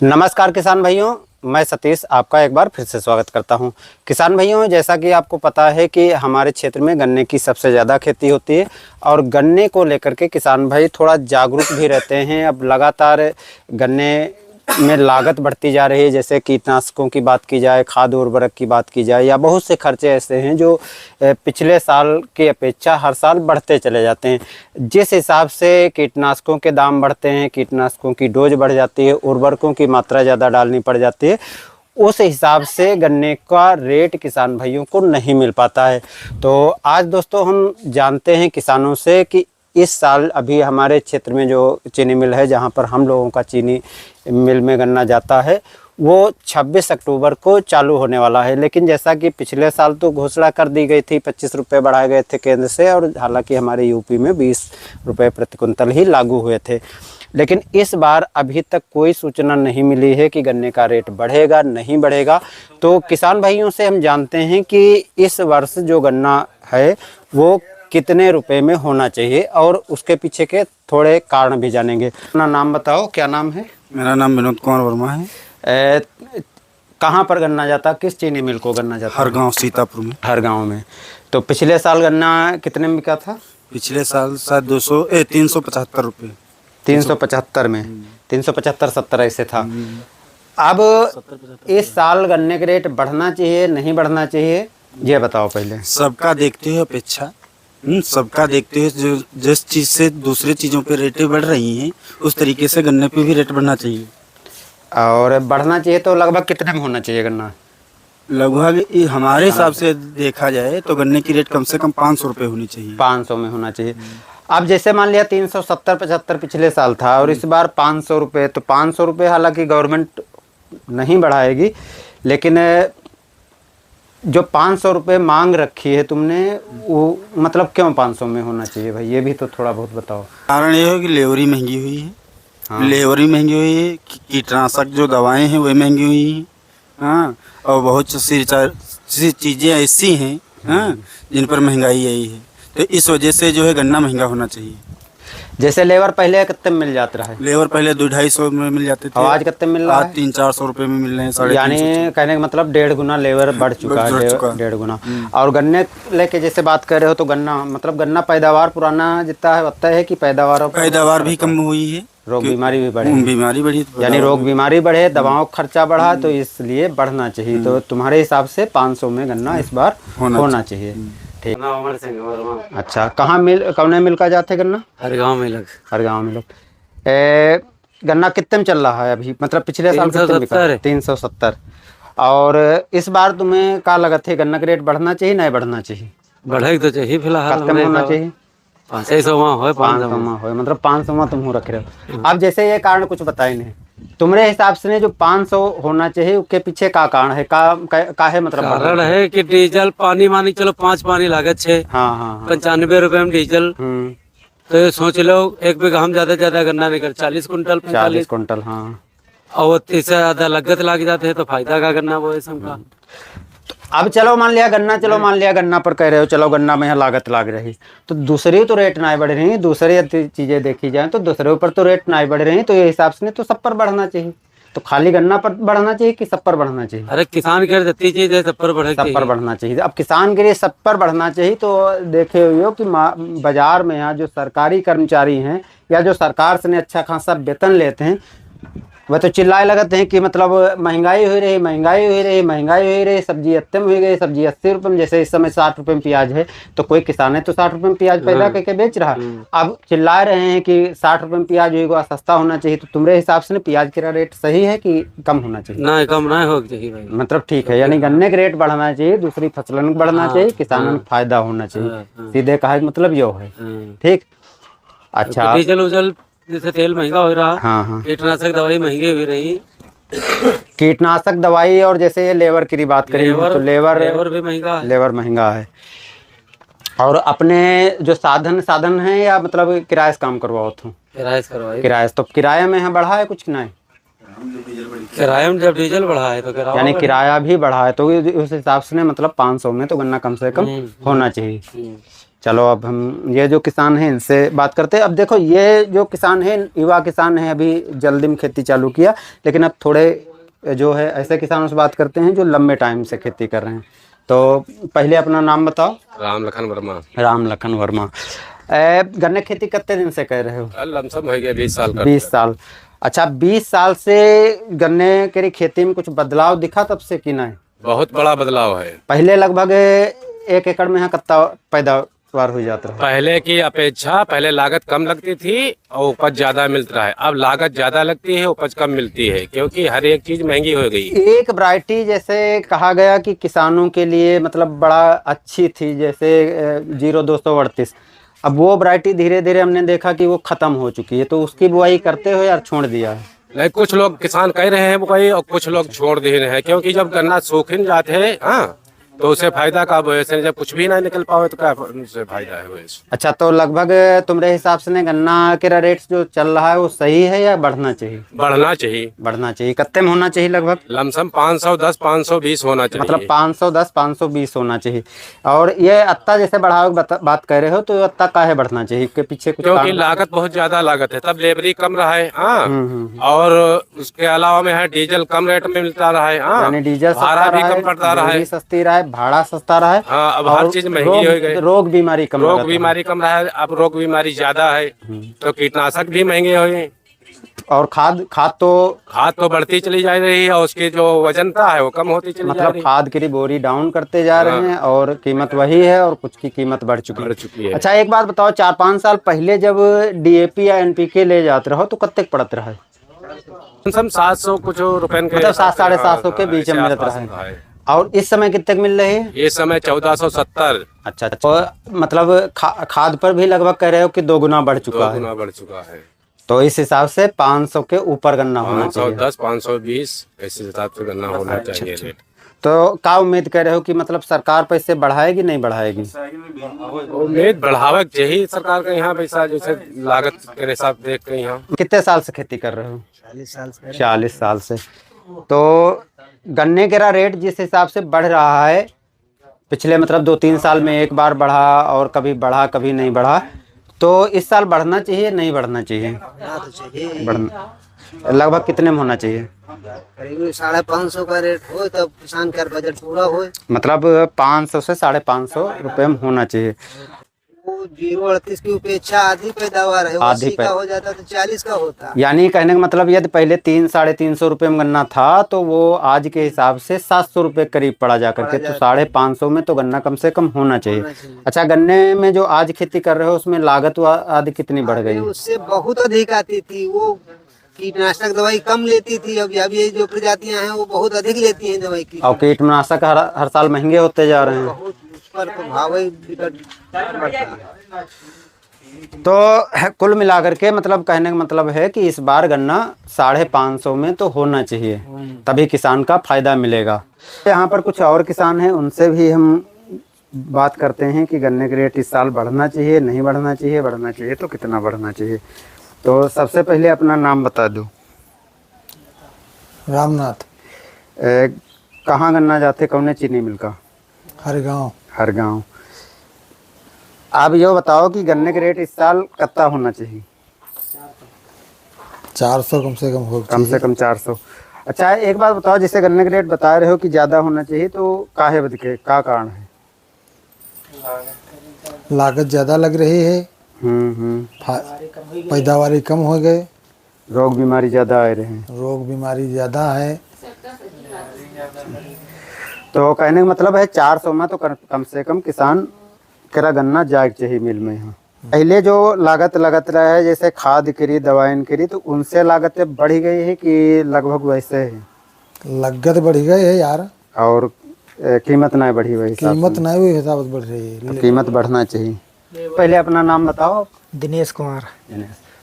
नमस्कार किसान भाइयों, मैं सतीश आपका एक बार फिर से स्वागत करता हूं। किसान भाइयों, जैसा कि आपको पता है कि हमारे क्षेत्र में गन्ने की सबसे ज़्यादा खेती होती है और गन्ने को लेकर के किसान भाई थोड़ा जागरूक भी रहते हैं। अब लगातार गन्ने में लागत बढ़ती जा रही है, जैसे कीटनाशकों की बात की जाए, खाद उर्वरक की बात की जाए, या बहुत से खर्चे ऐसे हैं जो पिछले साल की अपेक्षा हर साल बढ़ते चले जाते हैं। जिस हिसाब से कीटनाशकों के दाम बढ़ते हैं, कीटनाशकों की डोज बढ़ जाती है, उर्वरकों की मात्रा ज़्यादा डालनी पड़ जाती है, उस हिसाब से गन्ने का रेट किसान भाइयों को नहीं मिल पाता है। तो आज दोस्तों हम जानते हैं किसानों से कि इस साल अभी हमारे क्षेत्र में जो चीनी मिल है, जहां पर हम लोगों का चीनी मिल में गन्ना जाता है, वो 26 अक्टूबर को चालू होने वाला है। लेकिन जैसा कि पिछले साल तो घोषणा कर दी गई थी, 25 रुपये बढ़ाए गए थे केंद्र से, और हालांकि हमारे यूपी में 20 रुपये प्रति कुंतल ही लागू हुए थे। लेकिन इस बार अभी तक कोई सूचना नहीं मिली है कि गन्ने का रेट बढ़ेगा नहीं बढ़ेगा। तो किसान भाइयों से हम जानते हैं कि इस वर्ष जो गन्ना है वो कितने रुपए में होना चाहिए, और उसके पीछे के थोड़े कारण भी जानेंगे। अपना नाम बताओ, क्या नाम है? मेरा नाम विनोद कुमार वर्मा है। कहाँ पर गन्ना जाता, किस चीनी मिल को गन्ना जाता? हर गांव सीतापुर में। हर गांव में। तो पिछले साल गन्ना कितने में बिका था? पिछले साल शायद 375 रुपये। 375 में 375-70 ऐसे था। अब इस साल गन्ने के रेट बढ़ना चाहिए नहीं बढ़ना चाहिए, ये बताओ पहले। सबका देखते हुए अपेक्षा सबका देखते हुए जो जिस चीज़ से दूसरे चीज़ों पे रेटें बढ़ रही हैं, उस तरीके से गन्ने पे भी रेट बढ़ना चाहिए। और बढ़ना चाहिए तो लगभग कितने में होना चाहिए गन्ना? लगभग हमारे हिसाब से देखा जाए तो गन्ने की रेट कम से कम 500 रुपये होनी चाहिए। 500 में होना चाहिए। अब जैसे मान लिया 370-75 पिछले साल था और इस बार 500 रुपये, तो 500 रुपये हालांकि गवर्नमेंट नहीं बढ़ाएगी, लेकिन जो 500 रुपये मांग रखी है तुमने, वो मतलब क्यों 500 में होना चाहिए भाई, ये भी तो थोड़ा बहुत बताओ। कारण ये है कि लेबरी महंगी हुई है। हाँ। लेबरी महंगी हुई है, कीटनाशक जो दवाएं हैं वो महंगी हुई हैं। हाँ, और बहुत सी चीज़ें ऐसी हैं हाँ जिन पर महंगाई आई है, तो इस वजह से जो है गन्ना महंगा होना चाहिए। जैसे लेबर पहले कितने में मिल जाता है? लेबर पहले 200-250 में मिल जाते थे, और आज कितने मिल रहा है? आज 300-400 रुपये में मिल रहे हैं। यानी कहने का मतलब 1.5 गुना लेबर बढ़ चुका है, 1.5 गुना। और गन्ने लेके जैसे बात कर रहे हो, तो गन्ना मतलब गन्ना पैदावार पुराना जितना है उतना है कि पैदावार भी कम हुई है, रोग बीमारी भी बढ़े, बीमारी बढ़ी, यानी रोग बीमारी बढ़े, दवाओं का खर्चा बढ़ा, तो इसलिए बढ़ना चाहिए। तो तुम्हारे हिसाब से 500 में गन्ना इस बार होना चाहिए। ठीक। अच्छा, कहाँ मिल, कौन मिल का जाते गन्ना? हर गांव में लग। हर गांव में लोग। गन्ना कितने में चल रहा है अभी, मतलब पिछले साल कितने में? 370। और इस बार तुम्हें क्या लगता है, गन्ना का रेट बढ़ना चाहिए नहीं बढ़ना चाहिए? बढ़े तो चाहिए फिलहाल। कितने होना चाहिए? 500 हो, 500 में हो, मतलब 500 में तुम रख रहे हो। अब जैसे ये कारण कुछ बताए नहीं तुम्हारे हिसाब से, जो 500 होना चाहिए उसके पीछे का कारण है, का है मतलब? कारण है कि डीजल पानी मानी चलो 5 पानी लागत 6। हाँ। 95 रुपए में डीजल। तो सोच लो 1 बीघा हम ज्यादा गन्ना निकल 40 कुंटल 40 कुंटल। हाँ, और 30 से ज्यादा लागत लग जाते हैं, तो फायदा का गन्ना वो का। अब चलो मान लिया गन्ना पर कह रहे हो, चलो गन्ना में यहाँ लागत लाग रही, तो दूसरी तो रेट नहीं बढ़ रही, दूसरी चीजें देखी जाए तो दूसरे ऊपर तो रेट नहीं बढ़ रही, तो ये हिसाब से तो सब पर बढ़ना चाहिए। तो खाली गन्ना पर बढ़ना चाहिए कि सब पर बढ़ना चाहिए? अरे किसान के जितनी चीज है सब पर बढ़े, सब पर बढ़ना चाहिए। अब किसान के लिए सब पर बढ़ना चाहिए, तो देखे हुए हो कि बाजार में यहाँ जो सरकारी कर्मचारी हैं या जो सरकार से अच्छा खासा वेतन लेते हैं, वह तो चिल्लाए लगते हैं कि मतलब महंगाई हो रही, सब्जी इतने में हो गई, सब्जी 80 रुपये में, जैसे इस समय 60 रुपये में प्याज है, तो कोई किसान है तो 60 रुपये में प्याज पैदा करके बेच रहा। अब चिल्ला रहे हैं कि 60 रुपये में प्याज होगा, सस्ता होना चाहिए। तो तुम्हारे हिसाब से प्याज का रेट सही है कि कम होना चाहिए? नहीं, कम नहीं हो चाहिए भाई। मतलब ठीक है, यानी गन्ने का रेट बढ़ना चाहिए, दूसरी फसलों में बढ़ना चाहिए, किसानों को फायदा होना चाहिए। सीधे कहा मतलब यो है। ठीक। अच्छा, डीजल उजल जैसे तेल महंगा हो रहा। हाँ। कीटनाशक दवाई महंगी हो रही। कीटनाशक दवाई, और जैसे ये लेबर की बात करेंगे तो लेबर भी महंगा है। लेबर महंगा है। और अपने जो साधन है, या मतलब किराए से काम करवाओ तुम? किराए तो किराए में है बढ़ा है कुछ नहीं? किराए में जब डीजल बढ़ा है तो यानी किराया भी बढ़ा है, तो उस हिसाब से मतलब 500 में तो गन्ना कम से कम होना चाहिए। चलो अब हम ये जो किसान हैं इनसे बात करते हैं। अब देखो ये जो किसान हैं युवा किसान हैं, अभी जल्दी में खेती चालू किया, लेकिन अब थोड़े जो है ऐसे किसानों से बात करते हैं जो लंबे टाइम से खेती कर रहे हैं। तो पहले अपना नाम बताओ। राम लखन वर्मा। राम लखन वर्मा। गन्ने की खेती कितने दिन से कर रहे हो? लमसम हो गया 20 साल का। 20 साल। अच्छा, 20 साल से गन्ने की खेती में कुछ बदलाव दिखा तब से कि नहीं? बहुत बड़ा बदलाव है। पहले लगभग 1 एकड़ में यहाँ कितना पैदावार हो जाता है? पहले की अपेक्षा पहले लागत कम लगती थी और उपज ज्यादा मिलता है। अब लागत ज्यादा लगती है, उपज कम मिलती है, क्योंकि हर एक चीज महंगी हो गई। एक वैरायटी जैसे कहा गया कि किसानों के लिए मतलब बड़ा अच्छी थी, जैसे 0238, अब वो वैरायटी धीरे धीरे हमने देखा कि वो खत्म हो चुकी है, तो उसकी बुआई करते हो या छोड़ दिया है? नहीं, कुछ लोग किसान कह रहे हैं बुआई और कुछ लोग छोड़ दे रहे हैं, क्योंकि जब गन्ना सूखने जाते हैं हाँ तो उसे फायदा का वैसे जब कुछ भी ना निकल पावे तो क्या उसे फायदा है वैसे। अच्छा, तो लगभग तुम्हारे हिसाब से गन्ना के रेट जो चल रहा है वो सही है या बढ़ना चाहिए? बढ़ना चाहिए। बढ़ना चाहिए। कितने में होना चाहिए लगभग? लमसम 510 520 होना चाहिए। मतलब 510 520 होना चाहिए। और ये अत्ता जैसे बढ़ाओ बात कर रहे हो, तो अत्ता काहे बढ़ना चाहिए के पीछे कुछ क्योंकि कारण? लागत बहुत ज्यादा लागत है, तब लेबरी कम रहा है हाँ, और उसके अलावा में है डीजल कम रेट में मिलता रहा है हाँ, यानी डीजल भाड़ा भी कम पड़ता रहा है, बिजली सस्ती रहा है, भाड़ा सस्ता रहा है। हाँ, अब हर चीज महंगी हो गई। रोग बीमारी कम रोग बीमारी कम रहा है, अब रोग बीमारी ज्यादा है, तो कीटनाशक भी महंगे हो गए। और खाद तो बढ़ती चली जा रही है और उसकी जो वजनता है वो कम होती चली जा मतलब रही है। खाद की बोरी डाउन करते जा रहे हैं और कीमत वही है और कुछ की कीमत बढ़ चुकी है। अच्छा, एक बात बताओ, 4-5 साल पहले जब DAP या NPK ले जाते रहो तो कितने पड़ते रहे? 700 कुछ रुपए के, मतलब 700-750 के बीच में मिलता है। और इस समय कितने मिल रहे हैं? इस समय 1470। अच्छा, तो मतलब खाद पर भी लगभग कह रहे हो कि 2 गुना बढ़ चुका है? 2 गुना बढ़ चुका है। तो इस हिसाब से 500 के ऊपर गन्ना होना चाहिए। 510 520 ऐसे हिसाब से गन्ना होना चाहिए रेट। तो क्या उम्मीद कर रहे हो कि मतलब सरकार पैसे बढ़ाएगी नहीं बढ़ाएगी? उम्मीद बढ़ावा चाहिए सरकार का यहाँ पैसा, जैसे लागत के हिसाब देख के। यहाँ कितने साल से खेती कर रहे हो? 40 साल से। 40 साल से। तो गन्ने का रेट जिस हिसाब से बढ़ रहा है, पिछले मतलब 2-3 साल में एक बार बढ़ा और कभी बढ़ा कभी नहीं बढ़ा, तो इस साल बढ़ना चाहिए नहीं बढ़ना चाहिए? बढ़ना तो चाहिए। बढ़ना लगभग कितने में होना चाहिए? करीब 550 का रेट हो तब किसान का बजट पूरा हो। मतलब 500 से 550 रुपये में होना चाहिए। वो 038 की अपेक्षा आधी पैदावार है, 80 का हो जाता तो 40 का होता। यानी कहने का मतलब यदि पहले 300-350 रुपये में गन्ना था तो वो आज के हिसाब से 700 रुपये करीब पड़ा जा करके, तो 550 में तो गन्ना कम से कम होना चाहिए। अच्छा, गन्ने में जो आज खेती कर रहे हो उसमें लागत आदि कितनी बढ़ गई? उससे बहुत अधिक आती थी, वो कीटनाशक दवाई कम लेती थी। अब ये जो प्रजातियां हैं वो बहुत अधिक लेती हैं दवाई की, और कीटनाशक हर साल महंगे होते जा रहे हैं। बहुत उस पर प्रभाव बढ़ता है। तो कुल मिलाकर के मतलब कहने का मतलब है कि इस बार गन्ना 550 में तो होना चाहिए, तभी किसान का फायदा मिलेगा। यहाँ पर कुछ और किसान हैं, उनसे भी हम बात करते हैं कि गन्ने के रेट इस साल बढ़ना चाहिए नहीं बढ़ना चाहिए, बढ़ना चाहिए तो कितना बढ़ना चाहिए। तो सबसे पहले अपना नाम बता दो। रामनाथ। कहाँ गन्ना जाते कौन चीनी मिल का? हर गांव। आप ये बताओ कि गन्ने के रेट इस साल कितना होना चाहिए? 400 कम से कम हो, कम से कम 400। अच्छा, एक बात बताओ, जैसे गन्ने के रेट बता रहे हो कि ज़्यादा होना चाहिए, तो काहे बद के क्या कारण है? लागत ज़्यादा लग रही है, पैदावारी कम हो गए, रोग बीमारी ज़्यादा आ रहे हैं। रोग बीमारी ज़्यादा है। तो कहने का मतलब है 400 में तो कम से कम किसान करा गन्ना जाए चाहिए मिल में। यहाँ पहले जो लागत लगत रहा है, जैसे खाद करी दवाई करी, तो उनसे लागतें बढ़ गई है कि लगभग वैसे है? लागत बढ़ गई है यार, और कीमत नहीं बढ़ी हुई? कीमत नहीं हुई हिसाब से बढ़ रही है। तो कीमत बढ़ना चाहिए। पहले अपना नाम बताओ। दिनेश कुमार।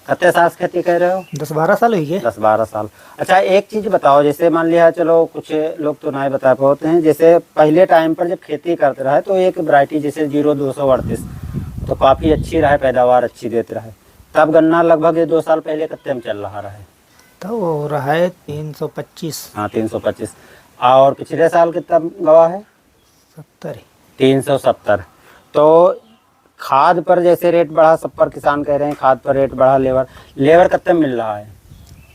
कितने साल से खेती कर रहे हो? 10-12 साल हुई है। 10-12 साल। अच्छा, एक चीज बताओ, जैसे मान लिया, चलो कुछ लोग तो नहीं बता पाते हैं, जैसे पहले टाइम पर जब खेती करते रहे तो एक वैरायटी जैसे 0238 तो काफी अच्छी रहे, पैदावार अच्छी देते रहे, तब गन्ना लगभग 2 साल पहले कितने में चल रहा है? तो हो रहा है 325। हाँ, 325। और पिछले साल कितना गवा है? 70। 370। तो खाद पर जैसे रेट बढ़ा, सब पर किसान कह रहे हैं खाद पर रेट बढ़ा, लेबर कितने मिल रहा है?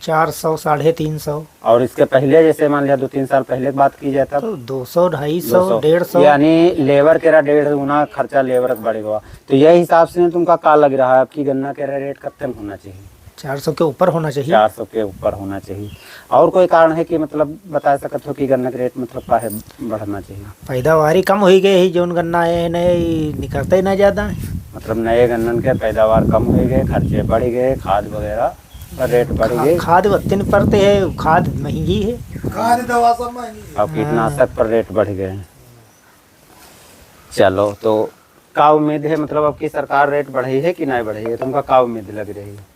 400 350 और इसके पहले जैसे मान लिया 2-3 साल पहले की बात की जाए तब तो 200 250 200, 150 यानी लेबर के 1.5 गुना खर्चा लेबर का बढ़ गया। तो यही हिसाब से तुमका का लग रहा है आपकी गन्ना के रेट कितने होना चाहिए? 400 के ऊपर होना चाहिए। 400 के ऊपर होना चाहिए। और कोई कारण है कि मतलब बता सकते हो कि गन्ना के रेट मतलब काहे बढ़ना चाहिए? पैदावारी कम हो गई है, जोन गन्ना है नहीं निकलता ही ना ज़्यादा। मतलब नए गन्नन के पैदावार कम हो गए, खर्चे बढ़ गए, खाद वगैरह का रेट बढ़ गए, खाद वत्ते नहीं पड़ते है, खाद महंगी है, खाद दवा सब महंगी और कीटनाशक पर रेट बढ़ गए। चलो तो का उम्मीद है मतलब अब की सरकार रेट बढ़ी है कि नहीं बढ़ी है? तुमका का उम्मीद लग रही है?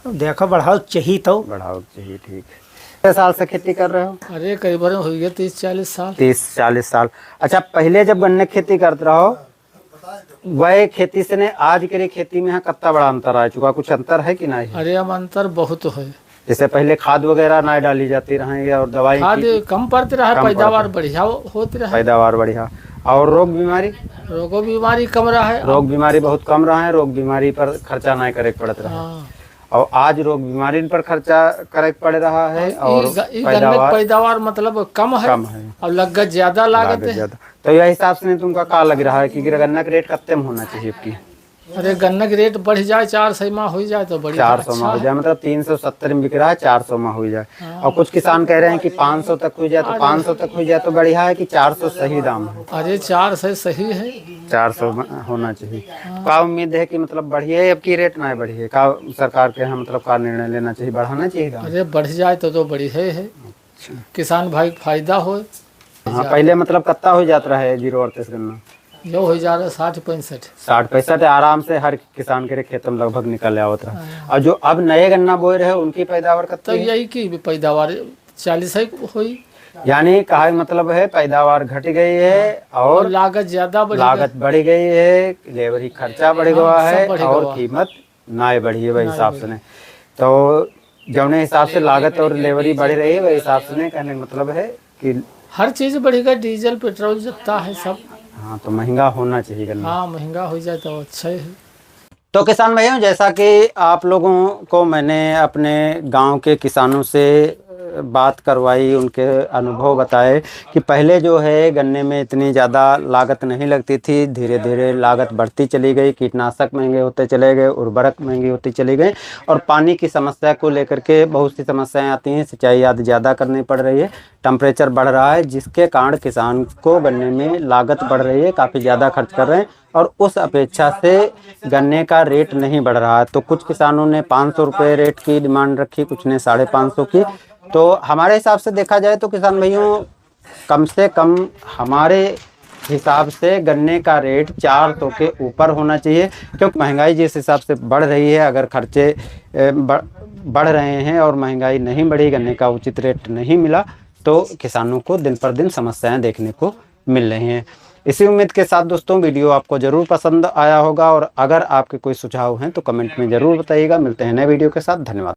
देखो बढ़ाओ चाहिए तो। बढ़ाओ चाहिए, ठीक है। कितने साल से खेती कर रहे हो? अरे करीबन हो गया 30-40 साल। 30-40 साल। अच्छा, पहले जब गन्ने की खेती करते रहो वह खेती से ने आज के खेती में कितना बड़ा अंतर आ चुका? कुछ अंतर है कि नहीं? अरे अब अंतर बहुत है। जैसे पहले खाद वगैरह नहीं डाली जाती रहेंगे और दवाई खाद कम पड़ती रहा, कम पैदावार पड़ती। बढ़िया होती रहा, पैदावार बढ़िया, और रोग बीमारी रोगों बीमारी कम रहा है। रोग बीमारी बहुत कम रहा है, रोग बीमारी पर खर्चा नहीं करे पड़त रहा है। हाँ। और आज रोग बीमारी पर खर्चा करे पड़ रहा है और गन्ने की पैदावार मतलब कम है और लागत ज्यादा लागत है। ज्यादा। तो यह हिसाब से तुमका का लग रहा है कि गन्ना का रेट कितने में होना चाहिए आपकी? अरे गन्ना की रेट बढ़ जाए 400 में हो जाए तो बढ़िया। 400 में हो जाए, मतलब 370 में बिक रहा है, 400 में हो जाए। और कुछ किसान कह रहे हैं कि 500 तक हो जाए, तो 500 तक हो जाए तो बढ़िया है कि 400 सही दाम है? अरे 400 सही है, 400 होना चाहिए। का उम्मीद है कि मतलब बढ़िए है अब की रेट ना बढ़िए? का सरकार के यहाँ मतलब का निर्णय लेना चाहिए, बढ़ाना चाहिए दाम? अरे बढ़ जाए तो बढ़िया है, किसान भाई फायदा हो। हाँ, पहले मतलब कितना हो जाता है 0-38 गन्ना? जो हो जा रहा 60-65 60-65 आराम से हर किसान के खेत में लगभग निकल आवत रहा। और जो अब नए गन्ना बोए रहे उनकी पैदावार तो कितनी है? यही की पैदावार 40 हुई, यानी कहा मतलब है पैदावार घट गई है और लागत ज्यादा बढ़ी लागत बढ़ गई है, लेबरी खर्चा बढ़ गया है बढ़ और गया। कीमत ना बढ़ी है वही हिसाब से। तो जौने हिसाब से लागत और लेबरी बढ़ रही है वही हिसाब से कहने का मतलब है कि हर चीज बढ़ेगा, डीजल पेट्रोल जितना है सब। हाँ, तो महंगा होना चाहिए गन्ना। हाँ, महंगा हो जाए तो अच्छा है। तो किसान भाइयों, जैसा कि आप लोगों को मैंने अपने गांव के किसानों से बात करवाई, उनके अनुभव बताए कि पहले जो है गन्ने में इतनी ज़्यादा लागत नहीं लगती थी, धीरे धीरे लागत बढ़ती चली गई, कीटनाशक महंगे होते चले गए, उर्वरक महंगी होती चली गई और पानी की समस्या को लेकर के बहुत सी समस्याएं आती हैं, सिंचाई आदि ज़्यादा करनी पड़ रही है, टेम्परेचर बढ़ रहा है, जिसके कारण किसान को गन्ने में लागत बढ़ रही है, काफ़ी ज़्यादा खर्च कर रहे हैं और उस अपेक्षा से गन्ने का रेट नहीं बढ़ रहा है। तो कुछ किसानों ने 500 रुपये रेट की डिमांड रखी, कुछ ने 550 की। तो हमारे हिसाब से देखा जाए तो किसान भाइयों, कम से कम हमारे हिसाब से गन्ने का रेट 400 के ऊपर होना चाहिए, क्योंकि महंगाई जिस हिसाब से बढ़ रही है, अगर खर्चे बढ़ रहे हैं और महंगाई नहीं बढ़ी, गन्ने का उचित रेट नहीं मिला, तो किसानों को दिन पर दिन समस्याएं देखने को मिल रही हैं। इसी उम्मीद के साथ दोस्तों, वीडियो आपको ज़रूर पसंद आया होगा और अगर आपके कोई सुझाव हैं तो कमेंट में ज़रूर बताइएगा। मिलते हैं नए वीडियो के साथ, धन्यवाद।